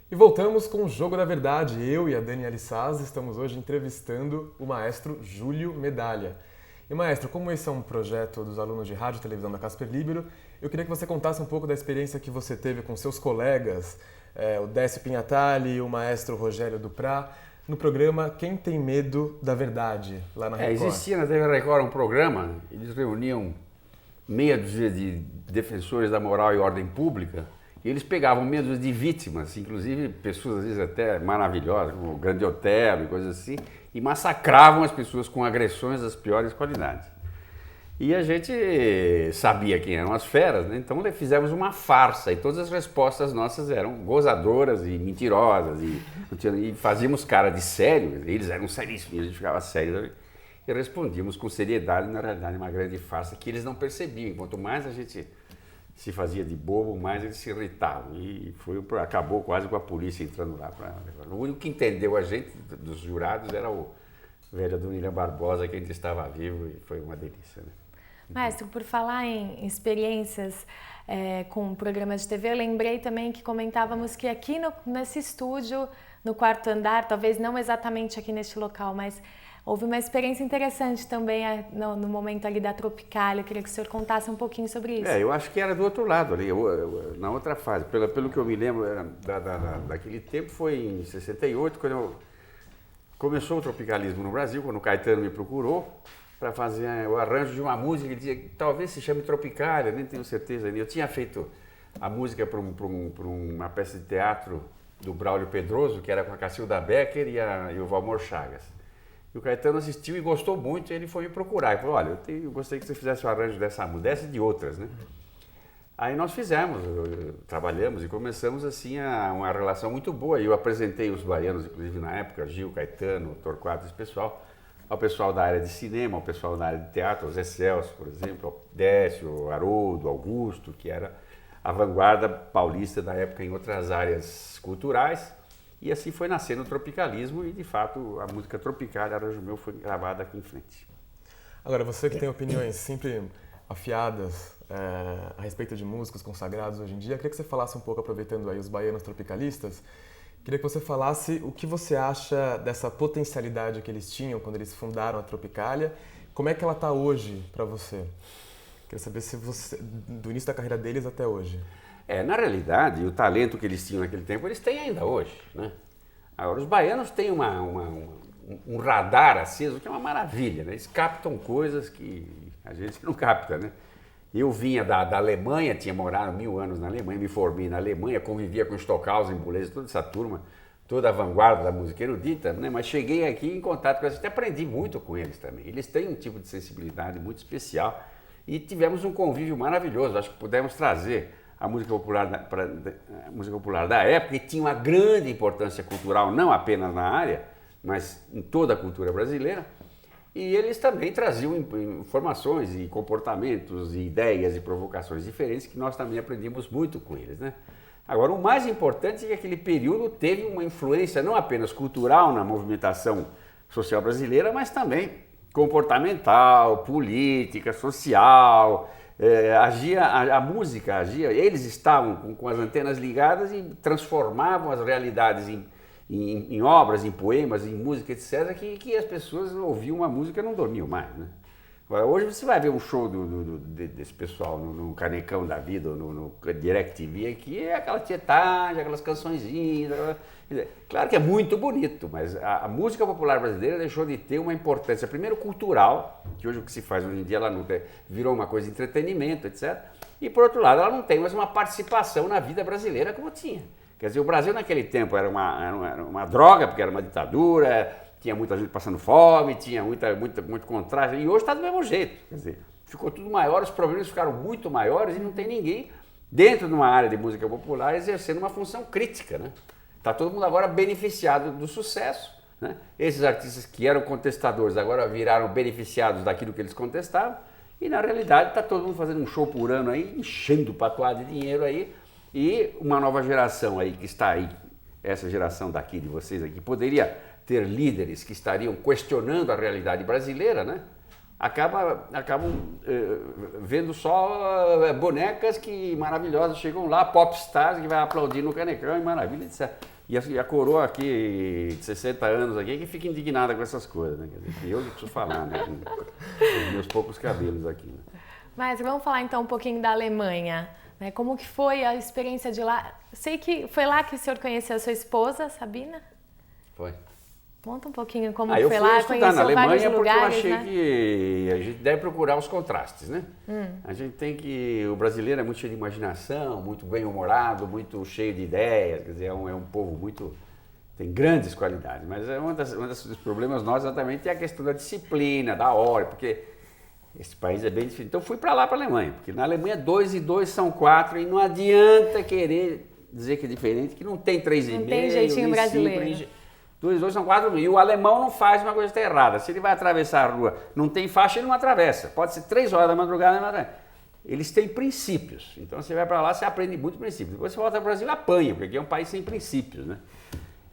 E voltamos com o Jogo da Verdade. Eu e a Daniela Saz estamos hoje entrevistando o maestro Júlio Medalha. E maestro, como esse é um projeto dos alunos de rádio e televisão da Casper Libero, eu queria que você contasse um pouco da experiência que você teve com seus colegas, o Décio Pinhatali e o maestro Rogério Duprá, no programa Quem Tem Medo da Verdade, lá na Record. Existia na TV Record um programa, eles reuniam meia dúzia de defensores da moral e ordem pública, e eles pegavam meia dúzia de vítimas, inclusive pessoas às vezes até maravilhosas, como o Grande Otelo e coisas assim, e massacravam as pessoas com agressões das piores qualidades. E a gente sabia quem eram as feras, né? Então fizemos uma farsa e todas as respostas nossas eram gozadoras e mentirosas e fazíamos cara de sério, eles eram seríssimos, a gente ficava sério e respondíamos com seriedade, na realidade uma grande farsa que eles não percebiam. Quanto mais a gente se fazia de bobo, mais eles se irritavam e acabou quase com a polícia entrando lá. O único que entendeu a gente, dos jurados, era o vereador William Barbosa, que ainda estava vivo e foi uma delícia, né? Maestro, por falar em experiências com programas de TV, eu lembrei também que comentávamos que aqui nesse estúdio, no quarto andar, talvez não exatamente aqui neste local, mas houve uma experiência interessante também no momento ali da Tropicália. Eu queria que o senhor contasse um pouquinho sobre isso. Eu acho que era do outro lado ali, na outra fase. Pelo que eu me lembro, daquele tempo foi em 68, quando começou o tropicalismo no Brasil, quando o Caetano me procurou para fazer o arranjo de uma música que dizia que talvez se chame Tropicália, nem tenho certeza. Eu tinha feito a música para uma peça de teatro do Braulio Pedroso, que era com a Cacilda Becker e o Valmor Chagas. E o Caetano assistiu e gostou muito, e ele foi me procurar. Ele falou, olha, eu gostaria que você fizesse o arranjo dessa música, dessa e de outras, né? Aí nós fizemos, trabalhamos e começamos assim uma relação muito boa. Eu apresentei os baianos, inclusive na época, Gil, Caetano, Torquato, esse pessoal, ao pessoal da área de cinema, ao pessoal da área de teatro, ao Zé Celso, por exemplo, ao Décio, Haroldo, Augusto, que era a vanguarda paulista da época em outras áreas culturais. E assim foi nascendo o tropicalismo e, de fato, a música Tropical, Arranjo Meu, foi gravada aqui em frente. Agora, você que tem opiniões sempre afiadas a respeito de músicos consagrados hoje em dia, eu queria que você falasse um pouco, aproveitando aí os baianos tropicalistas, queria que você falasse o que você acha dessa potencialidade que eles tinham quando eles fundaram a Tropicália, como é que ela está hoje para você? Queria saber do início da carreira deles até hoje. Na realidade, o talento que eles tinham naquele tempo, eles têm ainda hoje, né? Agora, os baianos têm um radar aceso que é uma maravilha, né? Eles captam coisas que a gente não capta, né? Eu vinha da Alemanha, tinha morado 1000 anos na Alemanha, me formei na Alemanha, convivia com Stockhausen, Boulez, toda essa turma, toda a vanguarda da música erudita, né? Mas cheguei aqui em contato com eles, até aprendi muito com eles também. Eles têm um tipo de sensibilidade muito especial e tivemos um convívio maravilhoso. Acho que pudemos trazer a música popular da época, e tinha uma grande importância cultural, não apenas na área, mas em toda a cultura brasileira. E eles também traziam informações e comportamentos e ideias e provocações diferentes que nós também aprendimos muito com eles, né? Agora, o mais importante é que aquele período teve uma influência não apenas cultural na movimentação social brasileira, mas também comportamental, política, social. A música agia, eles estavam com as antenas ligadas e transformavam as realidades em obras, em poemas, em música, etc., que as pessoas ouviam uma música e não dormiam mais, né? Agora, hoje você vai ver um show desse pessoal no Canecão da Vida, ou no DirecTV aqui, é aquela tietagem, aquelas cançõezinhas. Claro que é muito bonito, mas a música popular brasileira deixou de ter uma importância, primeiro cultural, que hoje o que se faz hoje em dia ela não tem, virou uma coisa de entretenimento, etc. E por outro lado, ela não tem mais uma participação na vida brasileira como tinha. Quer dizer, o Brasil naquele tempo era uma droga, porque era uma ditadura, tinha muita gente passando fome, tinha muito contraste, e hoje está do mesmo jeito. Quer dizer, ficou tudo maior, os problemas ficaram muito maiores e não tem ninguém dentro de uma área de música popular exercendo uma função crítica, né? Está todo mundo agora beneficiado do sucesso, né? Esses artistas que eram contestadores agora viraram beneficiados daquilo que eles contestavam, e na realidade está todo mundo fazendo um show por ano aí, enchendo o patuá de dinheiro aí, e uma nova geração aí que está aí, essa geração daqui de vocês aqui, poderia ter líderes que estariam questionando a realidade brasileira, né? Acabam vendo só bonecas que maravilhosas chegam lá, popstars que vai aplaudir no Canecão e maravilha, etc. E a coroa aqui, de 60 anos aqui, que fica indignada com essas coisas, né? Quer dizer, eu que preciso falar, né? Com os meus poucos cabelos aqui. Né? Mas vamos falar então um pouquinho da Alemanha. Né? Como que foi a experiência de lá? Sei que foi lá que o senhor conheceu a sua esposa, Sabina? Foi. Conta um pouquinho como eu foi fui lá, estudar na conheceu vários Alemanha porque lugares, eu achei né? que a gente deve procurar os contrastes, né? A gente tem que... O brasileiro é muito cheio de imaginação, muito bem-humorado, muito cheio de ideias, quer dizer, é um povo muito... tem grandes qualidades, mas um dos problemas nossos exatamente é a questão da disciplina, da hora, porque esse país é bem difícil. Então fui para lá, para a Alemanha, porque na Alemanha 2 e 2 são 4 e não adianta querer dizer que é diferente, que não tem 3,5. Não tem jeitinho brasileiro. 2 e 2 são 4 e o alemão não faz uma coisa que está errada. Se ele vai atravessar a rua, não tem faixa, ele não atravessa. Pode ser 3 horas da madrugada, ele não atravessa. Eles têm princípios. Então você vai para lá, você aprende muito princípios. Depois você volta para o Brasil e apanha, porque é um país sem princípios, né?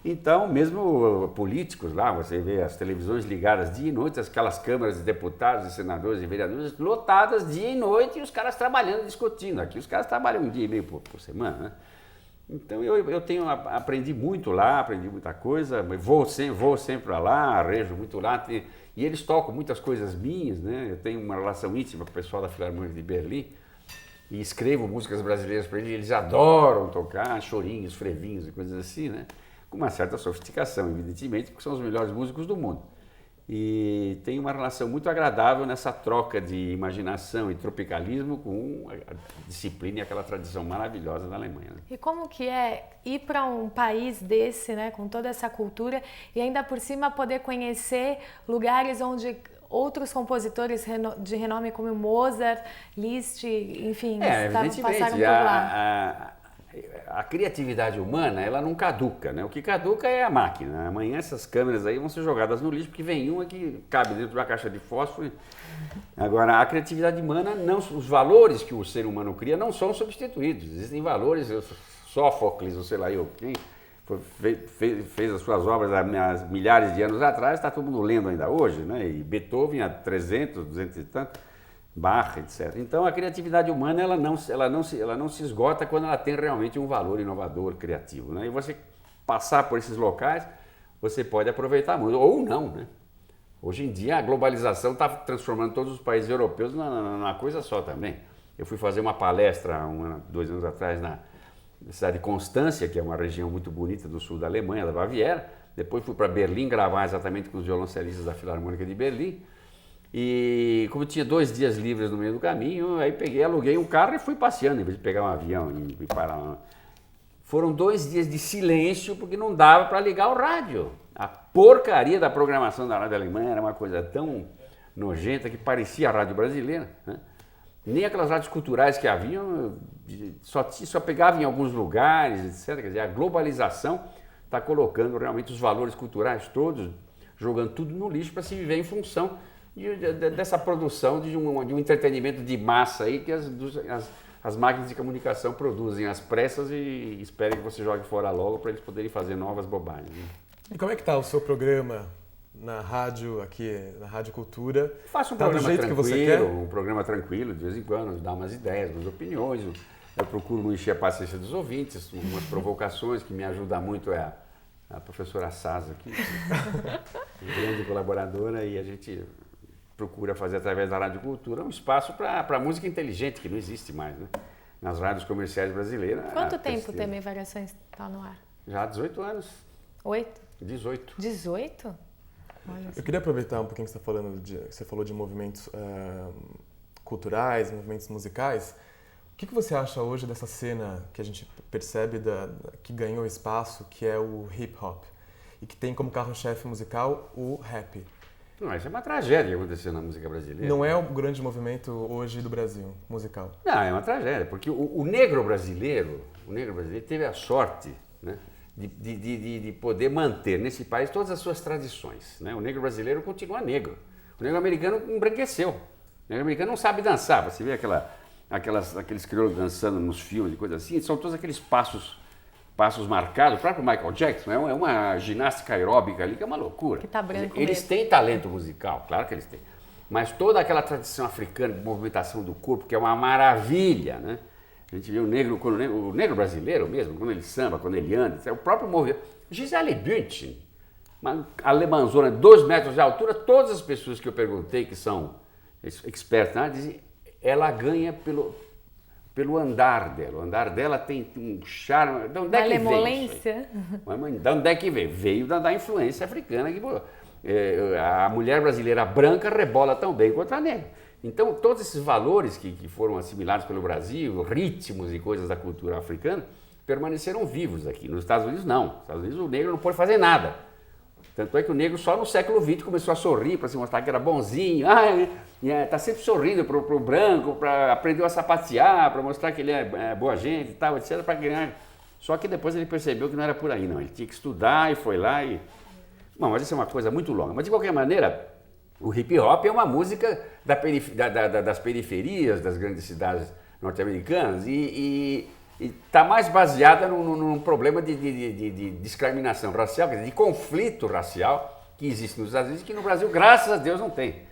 Então, mesmo políticos lá, você vê as televisões ligadas dia e noite, aquelas câmaras de deputados, de senadores e vereadores lotadas dia e noite e os caras trabalhando, discutindo. Aqui os caras trabalham um dia e meio por semana, né? Então aprendi muito lá, aprendi muita coisa, vou sempre para lá, arrejo muito lá, e eles tocam muitas coisas minhas, né? Eu tenho uma relação íntima com o pessoal da Filarmônica de Berlim e escrevo músicas brasileiras para eles adoram tocar chorinhos, frevinhos e coisas assim, né? Com uma certa sofisticação, evidentemente, porque são os melhores músicos do mundo. E tem uma relação muito agradável nessa troca de imaginação e tropicalismo com a disciplina e aquela tradição maravilhosa da Alemanha. Né? E como que é ir para um país desse, né, com toda essa cultura e ainda por cima poder conhecer lugares onde outros compositores de renome como Mozart, Liszt, enfim, passaram por lá? A criatividade humana, ela não caduca, né? O que caduca é a máquina. Amanhã essas câmeras aí vão ser jogadas no lixo, porque vem uma que cabe dentro de uma caixa de fósforo. Agora, a criatividade humana, os valores que o ser humano cria não são substituídos. Existem valores, Sófocles, ou sei lá eu, quem fez as suas obras há milhares de anos atrás, está todo mundo lendo ainda hoje, né? E Beethoven há 300, 200 e tanto. Bach, etc. Então a criatividade humana ela não se esgota quando ela tem realmente um valor inovador, criativo. Né? E você passar por esses locais, você pode aproveitar muito, ou não. Né? Hoje em dia a globalização está transformando todos os países europeus numa coisa só também. Eu fui fazer uma palestra 2 anos atrás na cidade de Constância, que é uma região muito bonita do sul da Alemanha, da Baviera. Depois fui para Berlim gravar exatamente com os violoncelistas da Filarmônica de Berlim. E como tinha 2 dias livres no meio do caminho, aí aluguei um carro e fui passeando, em vez de pegar um avião e parar lá. Foram 2 dias de silêncio, porque não dava para ligar o rádio. A porcaria da programação da rádio alemã era uma coisa tão nojenta que parecia a rádio brasileira. Né? Nem aquelas rádios culturais que haviam, só pegava em alguns lugares, etc. Quer dizer, a globalização está colocando realmente os valores culturais todos, jogando tudo no lixo para se viver em função dessa produção de um entretenimento de massa aí que as máquinas de comunicação produzem às pressas e esperem que você jogue fora logo para eles poderem fazer novas bobagens. Né? E como é que está o seu programa na rádio, aqui na Rádio Cultura? Faço um programa tranquilo, um programa tranquilo, de vez em quando, dar umas ideias, umas opiniões. Eu procuro não encher a paciência dos ouvintes, umas provocações que me ajudam muito a professora Saz aqui, grande colaboradora, e a gente procura fazer através da Rádio Cultura um espaço para música inteligente, que não existe mais, né? Nas rádios comerciais brasileiras. Quanto tempo Temer e Variações está no ar? Já há 18 anos. 8? 18. 18? Eu queria aproveitar um pouquinho que você falou de movimentos culturais, movimentos musicais. O que você acha hoje dessa cena que a gente percebe que ganhou espaço, que é o hip hop, e que tem como carro-chefe musical o rap? Não, isso é uma tragédia que aconteceu na música brasileira. Não é o grande movimento hoje do Brasil, musical? Não, é uma tragédia, porque o negro brasileiro teve a sorte, né, de poder manter nesse país todas as suas tradições. Né? O negro brasileiro continua negro. O negro americano embranqueceu. O negro americano não sabe dançar. Você vê aqueles crioulos dançando nos filmes e coisas assim, são todos aqueles passos marcados. O próprio Michael Jackson é uma ginástica aeróbica ali que é uma loucura. Que tá branco eles mesmo. têm talento musical, claro que eles têm. Mas toda aquela tradição africana de movimentação do corpo, que é uma maravilha, né? A gente vê o negro brasileiro mesmo, quando ele samba, quando ele anda, é o próprio movimento. Gisele Bündchen, uma alemãzona de 2 metros de altura, todas as pessoas que eu perguntei, que são expertas na área, dizem ela ganha pelo andar dela. O andar dela tem um charme. De onde é que veio isso aí? De onde é que veio? Veio da influência africana. A mulher brasileira branca rebola tão bem quanto a negra. Então, todos esses valores que foram assimilados pelo Brasil, ritmos e coisas da cultura africana, permaneceram vivos aqui. Nos Estados Unidos, não. Nos Estados Unidos, o negro não pode fazer nada. Tanto é que o negro só no século XX começou a sorrir para se mostrar que era bonzinho. Está sempre sorrindo para o branco, aprendeu a sapatear, para mostrar que ele é boa gente e tal, etc. Para ganhar. Só que depois ele percebeu que não era por aí, não. Ele tinha que estudar e foi lá e... Bom, mas isso é uma coisa muito longa. Mas de qualquer maneira, o hip hop é uma música das periferias das grandes cidades norte-americanas e está mais baseada num problema de discriminação racial, quer dizer, de conflito racial que existe nos Estados Unidos e que no Brasil, graças a Deus, não tem.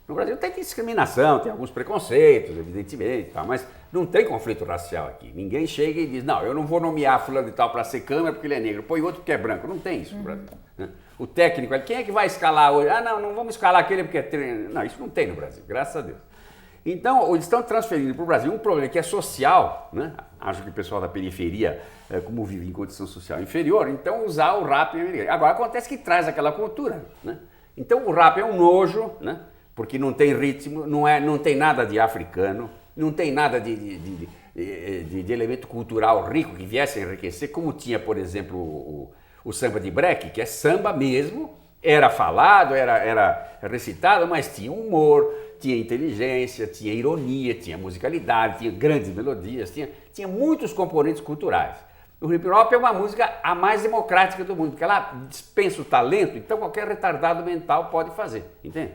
No Brasil tem discriminação, tem alguns preconceitos, evidentemente, tá, mas não tem conflito racial aqui. Ninguém chega e diz, não, eu não vou nomear fulano de tal para ser câmera porque ele é negro, põe outro porque é branco. Não tem isso no Brasil. Né? O técnico, quem é que vai escalar hoje? Não vamos escalar aquele porque é treino. Não, isso não tem no Brasil, graças a Deus. Então, eles estão transferindo para o Brasil um problema que é social, né? Acho que o pessoal da periferia, como vive em condição social inferior, então usar o rap americano. Agora, acontece que traz aquela cultura, né? Então, o rap é um nojo, né? Porque não tem ritmo, não tem nada de africano, não tem nada de elemento cultural rico que viesse a enriquecer, como tinha, por exemplo, o samba de break, que é samba mesmo, era falado, era recitado, mas tinha humor, tinha inteligência, tinha ironia, tinha musicalidade, tinha grandes melodias, tinha muitos componentes culturais. O hip hop é uma música a mais democrática do mundo, porque ela dispensa o talento, então qualquer retardado mental pode fazer, entende?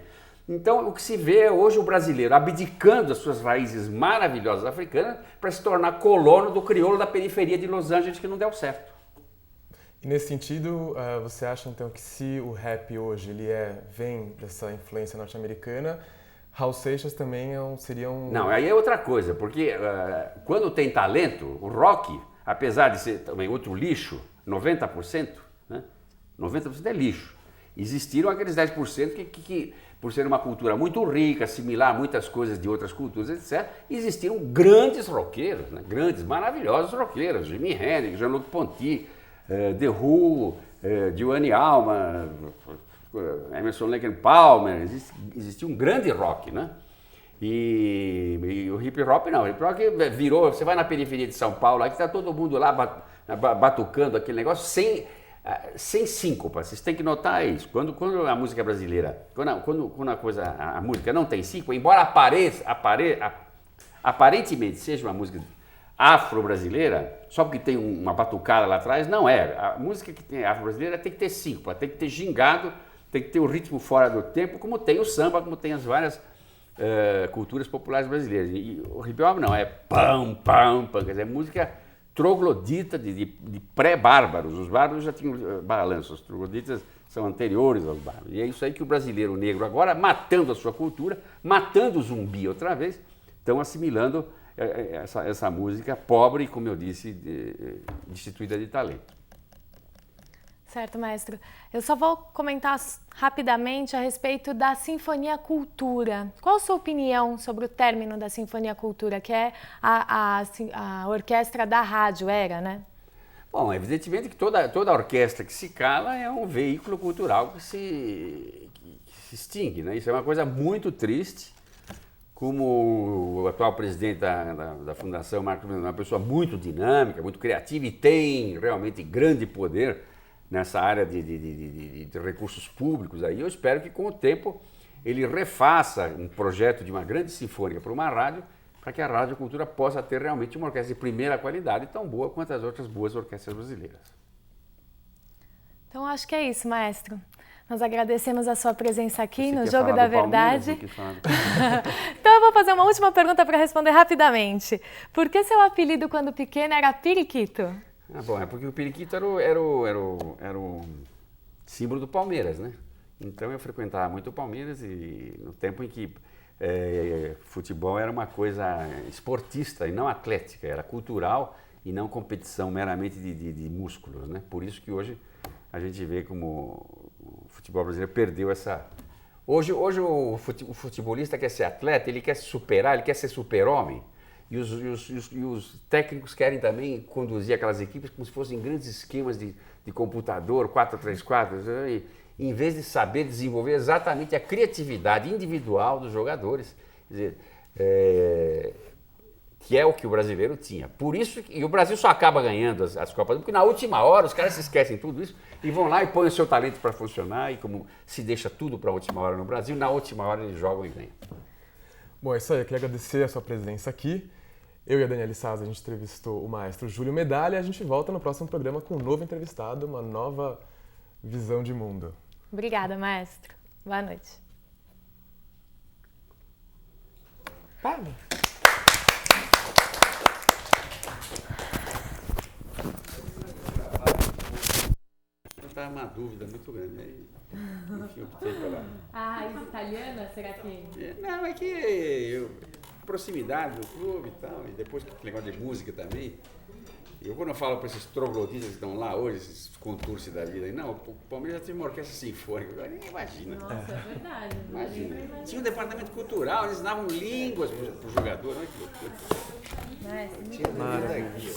Então o que se vê é hoje o brasileiro abdicando das suas raízes maravilhosas africanas para se tornar colono do crioulo da periferia de Los Angeles, que não deu certo. E nesse sentido, você acha então que se o rap hoje vem dessa influência norte-americana, Raul Seixas também seria um... Não, aí é outra coisa, porque quando tem talento, o rock, apesar de ser também outro lixo, 90%, né? 90% é lixo. Existiram aqueles 10% que, por ser uma cultura muito rica, assimilar muitas coisas de outras culturas, etc., existiram grandes roqueiros, né? Grandes, maravilhosos roqueiros, Jimi Hendrix, Jean-Luc Ponty, The Who, Johnny Alma, Emerson Lake and Palmer, existia um grande rock, né? E o hip hop não, o hip hop virou, você vai na periferia de São Paulo, aqui está todo mundo lá batucando aquele negócio sem síncopa, vocês têm que notar isso. Quando a música brasileira, quando a música não tem síncopa, embora aparentemente seja uma música afro-brasileira, só porque tem uma batucada lá atrás, não é. A música que tem afro-brasileira tem que ter síncopa, tem que ter gingado, tem que ter o ritmo fora do tempo, como tem o samba, como tem as várias culturas populares brasileiras. E o hip hop não, é pam, pam, pam, quer dizer, música troglodita de pré-bárbaros. Os bárbaros já tinham balanços, os trogloditas são anteriores aos bárbaros. E é isso aí que o brasileiro negro agora, matando a sua cultura, matando o zumbi outra vez, estão assimilando essa música pobre, como eu disse, destituída de talento. Certo, maestro. Eu só vou comentar rapidamente a respeito da Sinfonia Cultura. Qual a sua opinião sobre o término da Sinfonia Cultura, que é a orquestra da rádio, né? Bom, evidentemente que toda orquestra que se cala é um veículo cultural que se extingue, né? Isso é uma coisa muito triste. Como o atual presidente da Fundação, Marcos Mendes, é uma pessoa muito dinâmica, muito criativa e tem realmente grande poder nessa área de recursos públicos aí. Eu espero que com o tempo ele refaça um projeto de uma grande sinfônica para uma rádio, para que a Rádio Cultura possa ter realmente uma orquestra de primeira qualidade, tão boa quanto as outras boas orquestras brasileiras. Então acho que é isso, maestro. Nós agradecemos a sua presença aqui no Jogo da Verdade. Então eu vou fazer uma última pergunta para responder rapidamente. Por que seu apelido quando pequeno era Periquito? Bom, é porque o periquito era o símbolo do Palmeiras, né? Então eu frequentava muito o Palmeiras e no tempo em que futebol era uma coisa esportista e não atlética, era cultural e não competição meramente de músculos, né? Por isso que hoje a gente vê como o futebol brasileiro perdeu essa... Hoje o futebolista quer ser atleta, ele quer se superar, ele quer ser super-homem. E os técnicos querem também conduzir aquelas equipes como se fossem grandes esquemas de computador, 4-3-4, em vez de saber desenvolver exatamente a criatividade individual dos jogadores. Quer dizer, que é o que o brasileiro tinha. Por isso, e o Brasil só acaba ganhando as Copas, porque na última hora os caras se esquecem de tudo isso e vão lá e põem o seu talento para funcionar, e como se deixa tudo para a última hora no Brasil, na última hora eles jogam e ganham. Bom, é isso aí. Eu queria agradecer a sua presença aqui. Eu e a Daniela Saz, a gente entrevistou o maestro Júlio Medalha, e a gente volta no próximo programa com um novo entrevistado, uma nova visão de mundo. Obrigada, maestro. Boa noite. Pablo. Está uma dúvida muito grande. Aí, enfim, optei pela... A raiz italiana, será que... Não, é que proximidade do clube e tal, e depois que negócio de música também. Eu quando eu falo para esses trogloditas que estão lá hoje, esses contursi da vida, não, o Palmeiras já teve uma orquestra sinfônica, nem imagina. Nossa, é verdade. Imagina. Tinha um departamento cultural, eles davam línguas para o jogador, olha que loucura. Tinha vida aqui,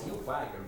tinha o pai, que era